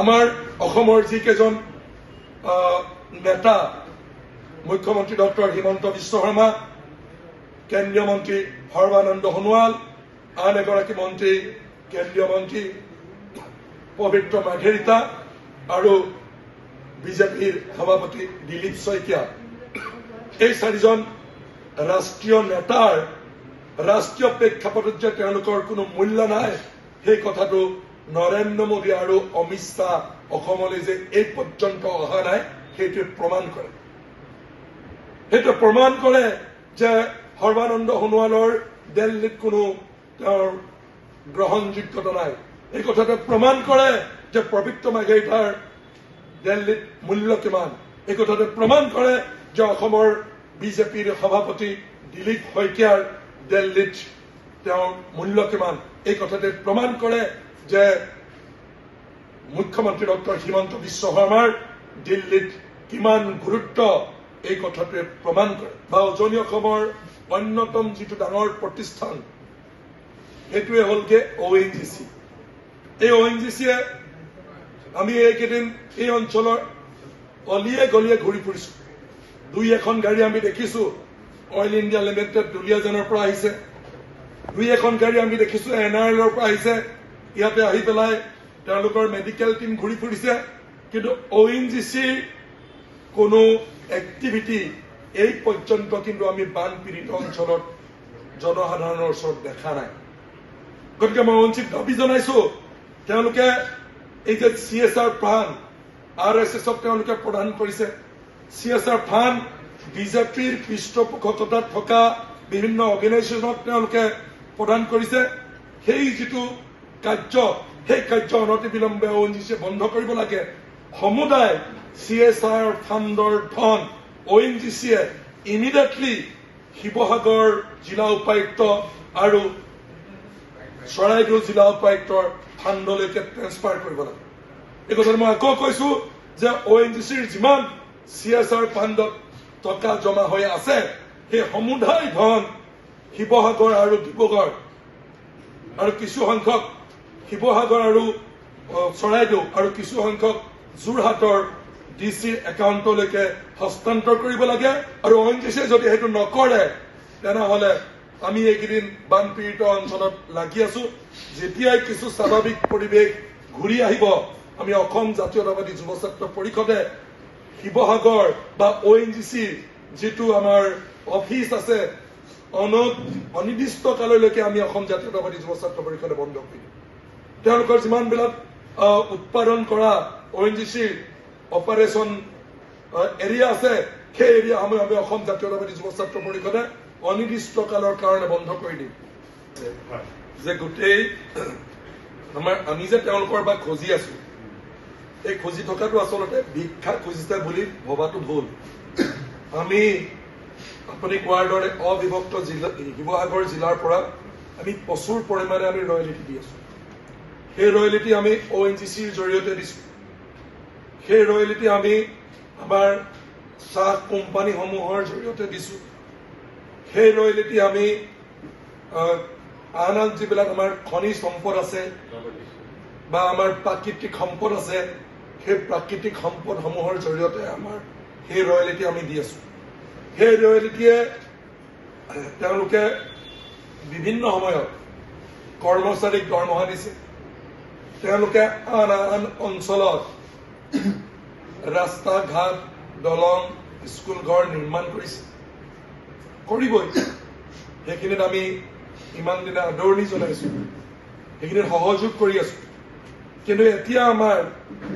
আমাৰ অসমৰ যিকেইজন নেতা মুখ্যমন্ত্ৰী ডক্টৰ হিমন্ত বিশ্ব শৰ্মা, কেন্দ্ৰীয় মন্ত্ৰী সৰ্বানন্দ সোণোৱাল, আন এগৰাকী মন্ত্ৰী কেন্দ্ৰীয় মন্ত্ৰী পবিত্ৰ মাৰ্ঘেৰিটা আৰু বিজেপিৰ সভাপতি দিলীপ শইকীয়া, এই চাৰিজন ৰাষ্ট্ৰীয় নেতাৰ ৰাষ্ট্ৰীয় প্ৰেক্ষাপটত যে তেওঁলোকৰ কোনো মূল্য নাই, সেই কথাটো নৰেন্দ্ৰ মোদী আৰু অমিত শ্বাহ অসমলৈ যে এই পৰ্যন্ত অহা নাই, সেইটোৱে প্ৰমাণ কৰে। সেইটো প্ৰমাণ কৰে যে সৰ্বানন্দ সোণোৱালৰ দিল্লীত কোনো তেওঁৰ গ্ৰহণযোগ্যতা নাই। এই কথাটো প্ৰমাণ কৰে যে পবিত্ৰ মাৰ্ঘেৰিটাৰ দিল্লীত মূল্য কিমান। এই কথাটো প্ৰমাণ কৰে যে অসমৰ বিজেপিৰ সভাপতি দিলীপ শইকীয়াৰ দিল্লীত তেওঁৰ মূল্য কিমান। এই কথাটো প্ৰমাণ কৰে যে মুখ্যমন্ত্ৰী ডক্টৰ হিমন্ত বিশ্ব শৰ্মাৰ দিল্লীত কিমান গুৰুত্ব, এই কথাটোৱে প্ৰমাণ কৰে। বা উজনি অসমৰ অন্যতম যিটো ডাঙৰ প্ৰতিষ্ঠান, সেইটোৱে হলগে ONGC। এই ONGCয়ে আমি এইকেইদিন এই অঞ্চলৰ অলিয়ে গলিয়ে ঘূৰি ফুৰিছো। দুই এখন গাড়ী আমি দেখিছো অইল ইণ্ডিয়া লিমিটেড দুলীয়াজানৰ পৰা আহিছে, দুই এখন গাড়ী আমি দেখিছো NRLৰ পৰা আহিছে। ইয়াতে আহি পেলাই তেওঁলোকৰ মেডিকেল টিম ঘূৰি ফুৰিছে, কিন্তু ONGCৰ কোনো এক্টিভিটি এই পৰ্যন্ত কিন্তু আমি বানপীড়িত অঞ্চলত জনসাধাৰণৰ ওচৰত দেখা নাই। গতিকে মই ONGCক দাবী জনাইছো, তেওঁলোকে এই যে CSR ফাণ্ড RSSক তেওঁলোকে প্ৰদান কৰিছে, CSR ফাণ্ড বিজেপিৰ পৃষ্ঠপোষকতাত থকা বিভিন্ন অৰ্গেনাইজেশ্যনক তেওঁলোকে প্ৰদান কৰিছে। সেই যিটো কাৰ্য, সেই কাৰ্য অনতিবিলম্বে ONGCয়ে বন্ধ কৰিব লাগে। সমুদায় CSR ফাণ্ডৰ ধন ONGCয়ে ইমিডিয়েটলি শিৱসাগৰ জিলা উপায়ুক্ত আৰু চৰাইদেউ জিলা উপায়ুক্তৰ ফাণ্ডলৈকে ট্ৰেন্সফাৰ কৰিব লাগে। এই কথাটো মই আকৌ কৈছো যে ONGCৰ যিমান CSR ফাণ্ডত টকা জমা হৈ আছে, সেই সমুদায় ধন শিৱসাগৰ আৰু ডিব্ৰুগড় আৰু কিছু সংখ্যক শিৱসাগৰ আৰু চৰাইদেউ আৰু কিছু সংখ্যক যোৰহাটৰ DCৰ একাউণ্টলৈকে হস্তান্তৰ কৰিব লাগে। আৰু ONGCয়ে যদি সেইটো নকৰে, তেনেহলে আমি এইকেইদিন বানপীড়িত অঞ্চলত লাগি আছো। যেতিয়াই কিছু স্বাভাৱিক পৰিৱেশ ঘূৰি আহিব, আমি অসম জাতীয়তাবাদী যুৱ ছাত্ৰ পৰিষদে শিৱসাগৰ বা ONGCৰ যিটো আমাৰ অফিচ আছে, অনিৰ্দিষ্ট কাললৈকে আমি অসম জাতীয়তাবাদী যুৱ ছাত্ৰ পৰিষদে বন্ধ কৰি দিম। তেওঁলোকৰ যিমানবিলাক উৎপাদন কৰা ONGCৰ অপাৰেশ্যন এৰিয়া আছে, সেই এৰিয়াসমূহ আমি অসম জাতীয়তাবাদী যুৱ ছাত্ৰ পৰিষদে অনিৰ্দিষ্ট কালৰ কাৰণে বন্ধ কৰি দিম। যে গোটেই আমি যে তেওঁলোকৰ বা খুজি আছো, এই খুজি থকাটো আচলতে ভিক্ষা খুজিছে বুলি ভবাটো ভুল। আমি আপুনি কোৱাৰ দৰে অবিভক্ত জিলা শিৱসাগৰ জিলাৰ পৰা আমি প্ৰচুৰ পৰিমাণে আমি ৰয়েলিটি দি আছো। সেই ৰয়েলিটি আমি ONGCৰ জৰিয়তে দিছো। সেই ৰয়েলিটি আমি আমাৰ চাহ কোম্পানীসমূহৰ জৰিয়তে দিছো। সেই ৰয়েলিটি আমি আন আন যিবিলাক আমাৰ খনিজ সম্পদ আছে বা আমাৰ প্ৰাকৃতিক সম্পদ আছে, সেই প্ৰাকৃতিক সম্পদসমূহৰ জৰিয়তে আমাৰ সেই ৰয়েলিটি আমি দি আছো। সেই ৰয়েলিটিয়ে তেওঁলোকে বিভিন্ন সময়ত কৰ্মচাৰীক দৰমহা দিছে। তেওঁলোকে আন আন অঞ্চলত ৰাস্তা ঘাট, দলং, স্কুল ঘৰ নিৰ্মাণ কৰিছে, কৰিবই। সেইখিনিত আমি ইমান দিনে আদৰণি জনাইছো, সেইখিনিত সহযোগ কৰি আছো। কিন্তু এতিয়া আমাৰ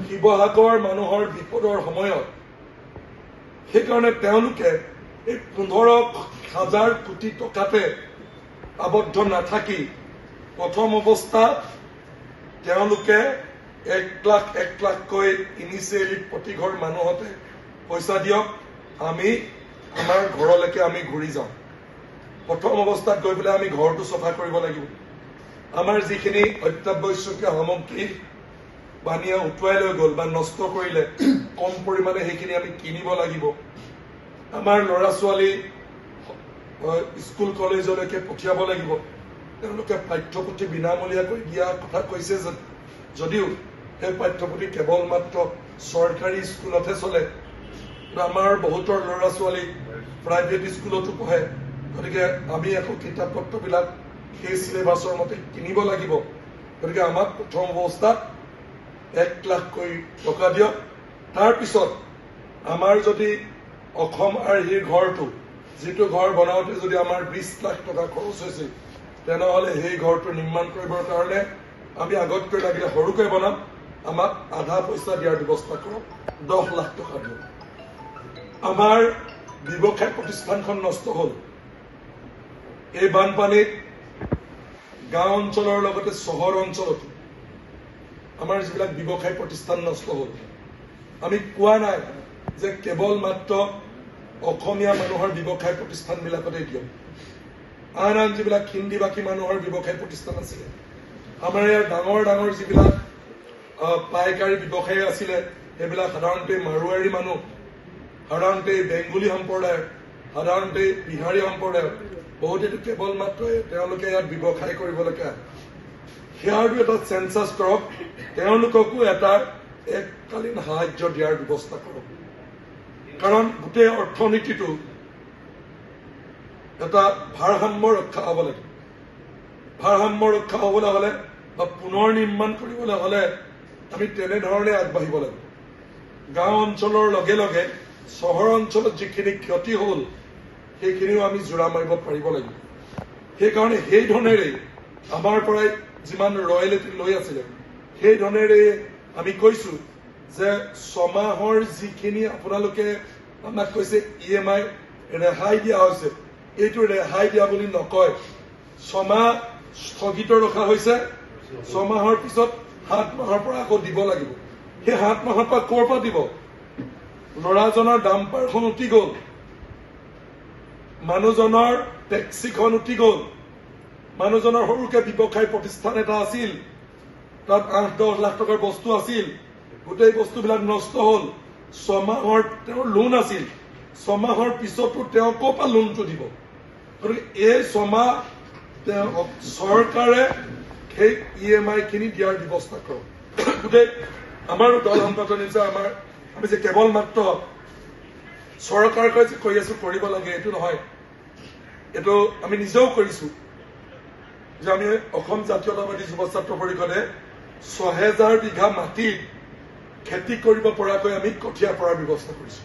শিৱসাগৰ মানুহৰ বিপদৰ সময়ত সেইকাৰণে তেওঁলোকে এই 15,000 কোটি টকাতে আবদ্ধ নাথাকি প্ৰথম অৱস্থাত তেওঁলোকে 1 লাখকৈ ইনিচিয়েলি প্ৰতি ঘৰ মানুহতে পইচা দিয়ক, আমি আমাৰ ঘৰলৈকে আমি ঘূৰি যাওঁ। প্ৰথম অৱস্থাত গৈ পেলাই আমি ঘৰটো চফা কৰিব লাগিব। আমাৰ যিখিনি অত্যাৱশ্যকীয় সামগ্ৰী পানীয়ে উটুৱাই লৈ গ'ল বা নষ্ট কৰিলে, কম পৰিমাণে সেইখিনি আমি কিনিব লাগিব। আমাৰ ল'ৰা ছোৱালী স্কুল কলেজলৈকে পঠিয়াব লাগিব। তেওঁলোকে পাঠ্যপুথি বিনামূলীয়াকৈ দিয়া কথা কৈছে যদিও সেই পাঠ্যপুথি কেৱল মাত্ৰ চৰকাৰী স্কুলতহে চলে। আমাৰ বহুতৰ ল'ৰা ছোৱালী প্ৰাইভেট স্কুলতো পঢ়ে। গতিকে আমি আকৌ কিতাপ পত্ৰবিলাক সেই চিলেবাছৰ মতে কিনিব লাগিব। গতিকে আমাক প্ৰথম অৱস্থাত 1 লাখকৈ টকা দিয়ক। তাৰপিছত আমাৰ যদি অসম আৰ্হিৰ ঘৰটো, যিটো ঘৰ বনাওঁতে যদি আমাৰ 20 লাখ টকা খৰচ হৈছিল, তেনেহ'লে সেই ঘৰটো নিৰ্মাণ কৰিবৰ কাৰণে আমি আগতকৈ লাগিলে সৰুকৈ বনাম, আমাক আধা পইচা দিয়াৰ ব্যৱস্থা কৰক, 10 লাখ টকা দিয়ক। আমাৰ ব্যৱসায় প্ৰতিষ্ঠানখন নষ্ট হ'ল এই বানপানীত। গাঁও অঞ্চলৰ লগতে চহৰ অঞ্চলতো আমাৰ যিবিলাক ব্যৱসায় প্ৰতিষ্ঠান নষ্ট হ'ল। আমি কোৱা নাই যে কেৱল মাত্ৰ অসমীয়া মানুহৰ ব্যৱসায় প্ৰতিষ্ঠানবিলাকতে দিয়ক। আন আন যিবিলাক হিন্দী ভাষী মানুহৰ ব্যৱসায় প্ৰতিষ্ঠান আছিলে, আমাৰ ইয়াৰ ডাঙৰ ডাঙৰ যিবিলাক পাইকাৰী ব্যৱসায়ী আছিলে, সেইবিলাক সাধাৰণতে মাৰোৱাৰী মানুহ, সাধাৰণতে বেংগলী সম্প্ৰদায়, সাধাৰণতে বিহাৰী সম্প্ৰদায়, বহুতেতো কেৱল মাত্ৰ তেওঁলোকে ইয়াত ব্যৱসায় কৰিবলৈকে আহে। সেয়াৰো এটা চেঞ্চাছ কৰক, তেওঁলোককো এটা এককালীন সাহায্য দিয়াৰ ব্যৱস্থা কৰক। কাৰণ গোটেই অৰ্থনীতিটো এটা ভাৰসাম্য ৰক্ষা হ'ব লাগে। ভাৰসাম্য ৰক্ষা হ'বলৈ হ'লে বা পুনৰ নিৰ্মাণ কৰিবলৈ হ'লে আমি তেনেধৰণে আগবাঢ়িব লাগিব। গাঁও অঞ্চলৰ লগে লগে চহৰ অঞ্চলত যিখিনি ক্ষতি হ'ল সেইখিনিও আমি জোৰা মাৰিব পাৰিব লাগিব। সেইকাৰণে সেই ধনেৰে আমাৰ পৰাই যিমান ৰয়েলিটি লৈ আছিলে, সেই ধনেৰে আমি কৈছো যে 6 মাহৰ যিখিনি আপোনালোকে আমাক কৈছে EMI ৰেহাই দিয়া হৈছে, এইটো ৰেহাই দিয়া বুলি নকয়। 6 মাহ স্থগিত ৰখা হৈছে, 6 মাহৰ পিছত 7 মাহৰ পৰা আকৌ দিব লাগিব। সেই 7 মাহৰ পৰা ক'ৰ পৰা দিব? ল'ৰাজনৰ ডাম্পাৰখন উঠি গ'ল, মানুহজনৰ টেক্সিখন উঠি গ'ল, মানুহজনৰ সৰুকে ব্যৱসায় প্ৰতিষ্ঠান এটা আছিল, তাত 8-10 লাখ টকাৰ বস্তু আছিল, গোটেই বস্তুবিলাক নষ্ট হ'ল। 6 মাহৰ তেওঁৰ লোন আছিল, 6 মাহৰ পিছতো তেওঁ ক'ৰ পৰা লোনটো দিব? গতিকে এই 6 মাহ চৰকাৰে সেই EMI খিনি দিয়াৰ ব্যৱস্থা কৰক। গোটেই আমাৰো দল সংগঠন হিচাপে আমি যে কেৱল মাত্ৰ চৰকাৰকে যে কৈ আছো কৰিব লাগে, এইটো নহয়। এইটো আমি নিজেও কৰিছো যে আমি অসম জাতীয়তাবাদী যুৱ ছাত্ৰ পৰিষদে 6000 বিঘা মাটিত খেতি কৰিব পৰাকৈ আমি কঠীয়া পৰাৰ ব্যৱস্থা কৰিছো।